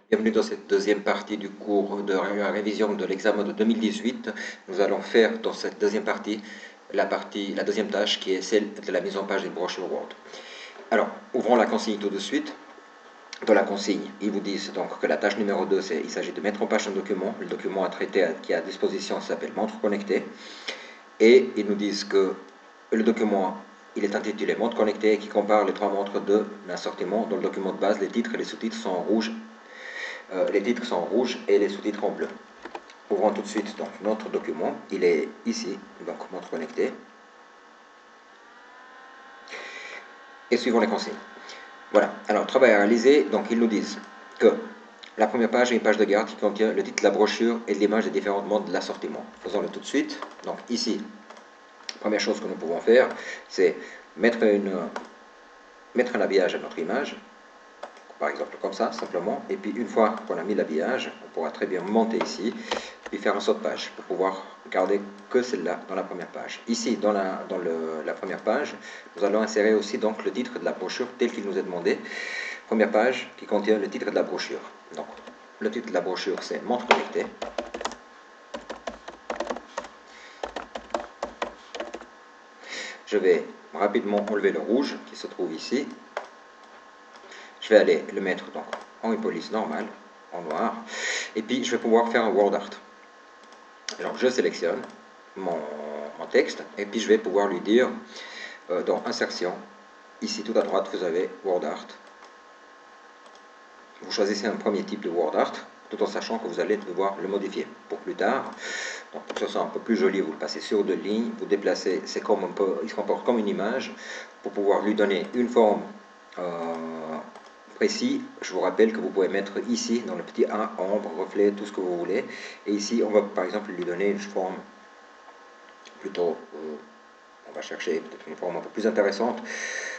Bienvenue dans cette deuxième partie du cours de la révision de l'examen de 2018. Nous allons faire dans cette deuxième partie, la deuxième tâche qui est celle de la mise en page d'une brochure Word. Alors, ouvrons la consigne tout de suite. Dans la consigne, ils vous disent donc que la tâche numéro 2, il s'agit de mettre en page un document. Le document à traiter qui est à disposition s'appelle montre connectée. Et ils nous disent que le document, il est intitulé montre connectée et qui compare les trois montres d'un assortiment. Dans le document de base, les titres et les sous-titres sont en rouge. Les titres sont en rouge et les sous-titres en bleu. Ouvrons tout de suite donc notre document. Il est ici, donc montre connectée. Et suivons les consignes. Voilà, alors travail à réaliser, donc ils nous disent que la première page est une page de garde qui contient le titre de la brochure et l'image des différentes montres de l'assortiment. Faisons-le tout de suite. Donc ici, première chose que nous pouvons faire, c'est mettre un habillage à notre image, par exemple comme ça, simplement, et puis une fois qu'on a mis l'habillage, on pourra très bien monter ici, puis faire un saut de page, pour pouvoir garder que celle-là dans la première page. Ici, dans la première page, nous allons insérer aussi donc le titre de la brochure tel qu'il nous est demandé. Première page qui contient le titre de la brochure. Donc, le titre de la brochure, c'est montre connectée. Je vais rapidement enlever le rouge qui se trouve ici. Je vais aller le mettre donc en une police normale, en noir, et puis je vais pouvoir faire un word art. Alors je sélectionne mon texte, et puis je vais pouvoir lui dire dans insertion, ici tout à droite vous avez word art. Vous choisissez un premier type de word art, tout en sachant que vous allez devoir le modifier pour plus tard. Donc pour que ce soit un peu plus joli, vous le passez sur deux lignes, vous déplacez, c'est comme un peu, il se comporte comme une image, pour pouvoir lui donner une forme précis. Je vous rappelle que vous pouvez mettre ici, dans le petit 1, ombre, reflet, tout ce que vous voulez. Et ici, on va par exemple lui donner une forme plutôt, on va chercher peut-être une forme un peu plus intéressante,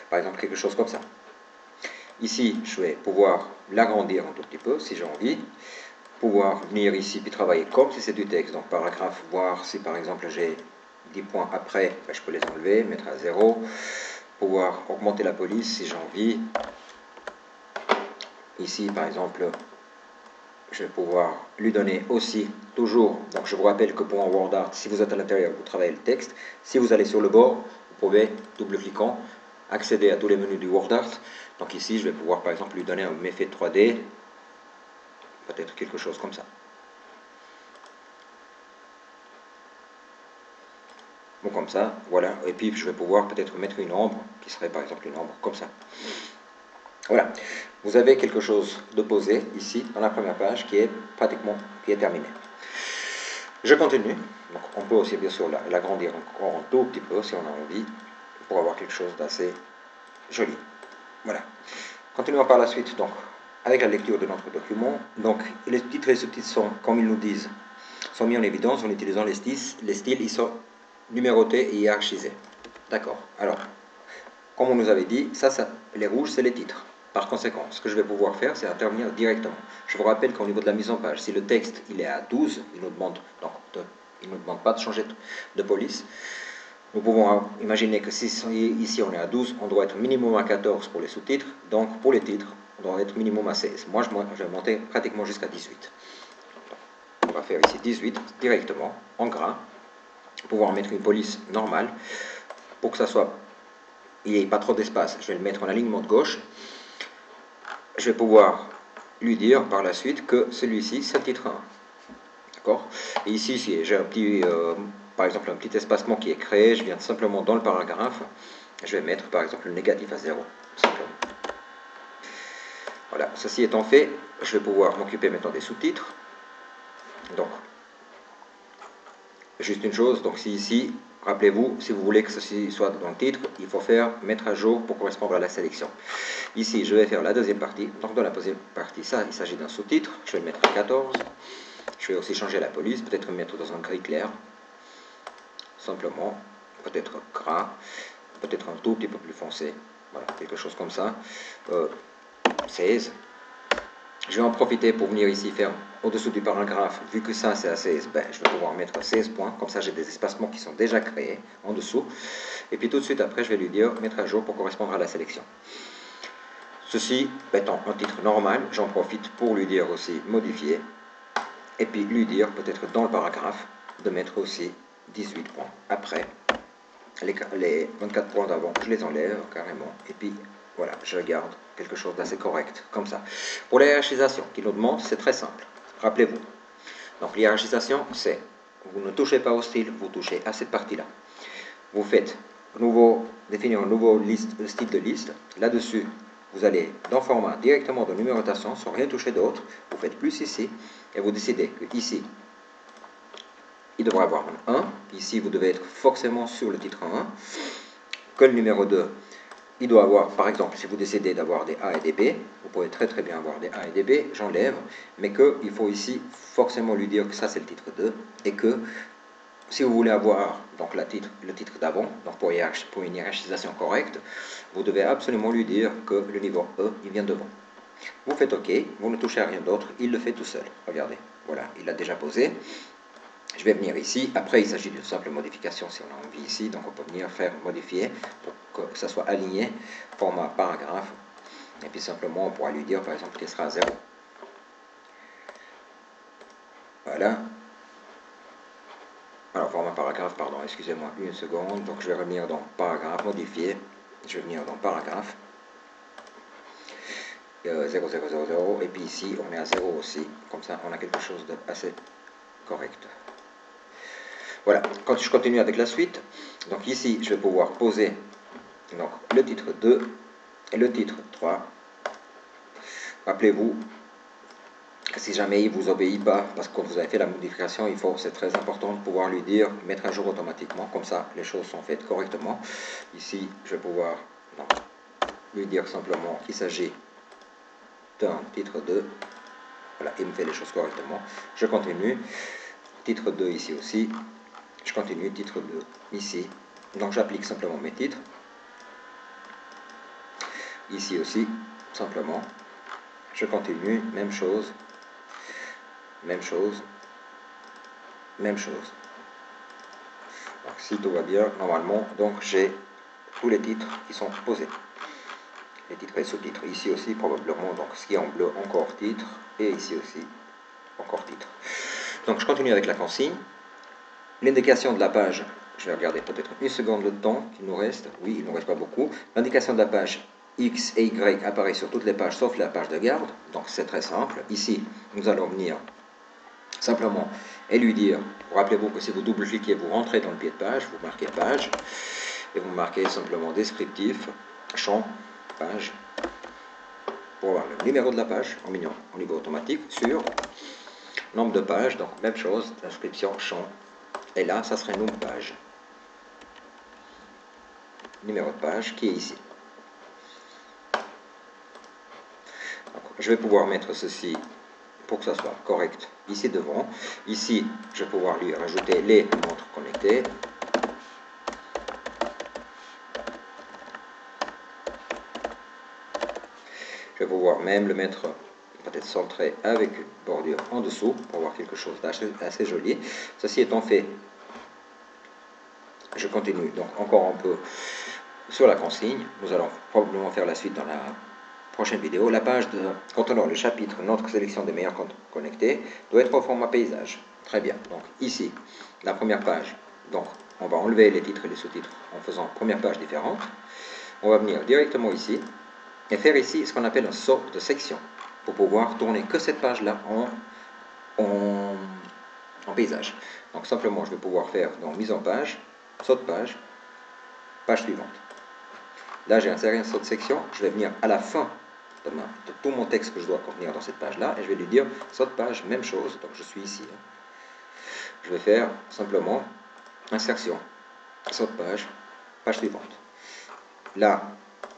par exemple quelque chose comme ça. Ici, je vais pouvoir l'agrandir un tout petit peu si j'ai envie, pouvoir venir ici puis travailler comme si c'est du texte, donc paragraphe, voir si par exemple j'ai 10 points après, ben, je peux les enlever, mettre à 0, pouvoir augmenter la police si j'ai envie. Ici, par exemple, je vais pouvoir lui donner aussi, toujours, donc je vous rappelle que pour un word art, si vous êtes à l'intérieur, vous travaillez le texte. Si vous allez sur le bord, vous pouvez, double-cliquant, accéder à tous les menus du word art. Donc ici, je vais pouvoir, par exemple, lui donner un effet 3D, peut-être quelque chose comme ça. Bon, comme ça, voilà. Et puis, je vais pouvoir peut-être mettre une ombre, qui serait, par exemple, une ombre comme ça. Voilà, vous avez quelque chose de posé ici dans la première page qui est pratiquement terminé. Je continue, donc on peut aussi bien sûr l'agrandir encore un tout petit peu si on a envie pour avoir quelque chose d'assez joli. Voilà. Continuons par la suite donc avec la lecture de notre document. Donc les titres et sous-titres sont, comme ils nous disent, sont mis en évidence en utilisant les styles, ils sont numérotés et hiérarchisés. D'accord. Alors, comme on nous avait dit, les rouges c'est les titres. Par conséquent, ce que je vais pouvoir faire, c'est intervenir directement. Je vous rappelle qu'au niveau de la mise en page, si le texte il est à 12, il ne nous demande pas de changer de police. Nous pouvons imaginer que si ici on est à 12, on doit être minimum à 14 pour les sous-titres. Donc pour les titres, on doit être minimum à 16. Moi, je vais monter pratiquement jusqu'à 18. On va faire ici 18 directement, en gras. Pouvoir mettre une police normale pour que ça soit... il n'y ait pas trop d'espace. Je vais le mettre en alignement de gauche. Je vais pouvoir lui dire par la suite que celui-ci, c'est le titre 1. D'accord? Et ici, si j'ai un petit, par exemple, un petit espacement qui est créé, je viens simplement dans le paragraphe, je vais mettre par exemple le négatif à 0. Simplement. Voilà, ceci étant fait, je vais pouvoir m'occuper maintenant des sous-titres. Donc, juste une chose, donc si ici, rappelez-vous, si vous voulez que ceci soit dans le titre, il faut faire mettre à jour pour correspondre à la sélection. Ici, je vais faire la deuxième partie. Donc, dans la deuxième partie, ça, il s'agit d'un sous-titre. Je vais le mettre à 14. Je vais aussi changer la police, peut-être le mettre dans un gris clair. Simplement, peut-être gras, peut-être un tout petit peu plus foncé. Voilà, quelque chose comme ça. 16. Je vais en profiter pour venir ici faire au-dessous du paragraphe, vu que ça c'est à 16, ben, je vais pouvoir mettre 16 points, comme ça j'ai des espacements qui sont déjà créés en dessous. Et puis tout de suite après, je vais lui dire mettre à jour pour correspondre à la sélection. Ceci étant un titre normal, j'en profite pour lui dire aussi modifier, et puis lui dire peut-être dans le paragraphe de mettre aussi 18 points. Après, les 24 points d'avant, je les enlève carrément, et puis voilà, je garde quelque chose d'assez correct, comme ça. Pour la hiérarchisation qu'il nous demande, c'est très simple. Rappelez-vous. Donc l'hiérarchisation, c'est, vous ne touchez pas au style, vous touchez à cette partie-là. Vous faites définir un nouveau style de liste. Là-dessus, vous allez dans format directement de numérotation, sans rien toucher d'autre. Vous faites plus ici, et vous décidez que ici, il devra avoir un 1. Ici, vous devez être forcément sur le titre 1. Que le numéro 2, il doit avoir, par exemple, si vous décidez d'avoir des A et des B, vous pouvez très très bien avoir des A et des B, j'enlève, mais qu'il faut ici forcément lui dire que ça c'est le titre 2, et que si vous voulez avoir donc, le titre d'avant, donc pour une hiérarchisation correcte, vous devez absolument lui dire que le niveau E, il vient devant. Vous faites OK, vous ne touchez à rien d'autre, il le fait tout seul. Regardez, voilà, il l'a déjà posé. Je vais venir ici. Après, il s'agit d'une simple modification si on a envie ici. Donc, on peut venir faire modifier pour que ça soit aligné, format paragraphe. Et puis, simplement, on pourra lui dire, par exemple, qu'il sera à 0. Voilà. Alors, format paragraphe, pardon, excusez-moi, une seconde. Donc, je vais revenir dans paragraphe, modifier. Je vais venir dans paragraphe. 0, 0, 0, 0. Et puis ici, on est à 0 aussi. Comme ça, on a quelque chose d'assez correct. Voilà, quand je continue avec la suite, donc ici, je vais pouvoir poser donc, le titre 2 et le titre 3. Rappelez-vous que si jamais il ne vous obéit pas, parce que quand vous avez fait la modification, c'est très important de pouvoir lui dire, mettre à jour automatiquement, comme ça, les choses sont faites correctement. Ici, je vais pouvoir donc, lui dire simplement qu'il s'agit d'un titre 2. Voilà, il me fait les choses correctement. Je continue. Titre 2 ici aussi. Je continue, titre 2 ici. Donc j'applique simplement mes titres. Ici aussi, simplement. Je continue, même chose. Même chose. Même chose. Donc si tout va bien, normalement, donc j'ai tous les titres qui sont posés. Les titres et sous-titres. Ici aussi, probablement, donc ce qui est en bleu, encore titre. Et ici aussi, encore titre. Donc je continue avec la consigne. L'indication de la page, je vais regarder peut-être une seconde le temps qu'il nous reste. Oui, il ne nous reste pas beaucoup. L'indication de la page X et Y apparaît sur toutes les pages sauf la page de garde. Donc c'est très simple. Ici, nous allons venir simplement et lui dire, rappelez-vous que si vous double-cliquez, vous rentrez dans le pied de page, vous marquez page, et vous marquez simplement descriptif, champ, page, pour avoir le numéro de la page au niveau automatique, sur nombre de pages, donc même chose, inscription, champ. Et là, ça serait une page. Numéro de page qui est ici. Donc, je vais pouvoir mettre ceci pour que ça soit correct ici devant. Ici, je vais pouvoir lui rajouter les montres connectées. Je vais pouvoir même le mettre peut-être centré avec une bordure en dessous pour avoir quelque chose d'assez joli. Ceci étant fait, je continue donc encore un peu sur la consigne. Nous allons probablement faire la suite dans la prochaine vidéo. La page contenant le chapitre Notre sélection des meilleurs comptes connectés doit être au format paysage. Très bien. Donc ici, la première page. Donc on va enlever les titres et les sous-titres en faisant première page différente. On va venir directement ici et faire ici ce qu'on appelle un saut de section pour pouvoir tourner que cette page-là en paysage. Donc simplement, je vais pouvoir faire donc mise en page, saut de page, page suivante. Là, j'ai inséré un saut de section. Je vais venir à la fin de tout mon texte que je dois contenir dans cette page-là et je vais lui dire saut de page, même chose. Donc je suis ici. Je vais faire simplement insertion, saut de page, page suivante. Là,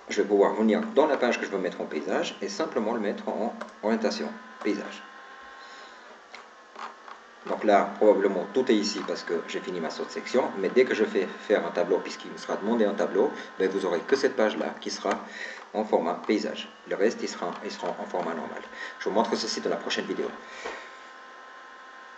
je vais pouvoir venir dans la page que je veux mettre en paysage et simplement le mettre en orientation paysage. Donc là, probablement, tout est ici parce que j'ai fini ma saut de section, mais dès que je fais faire un tableau, puisqu'il me sera demandé un tableau, ben vous n'aurez que cette page-là qui sera en format paysage. Le reste, ils seront en format normal. Je vous montre ceci dans la prochaine vidéo.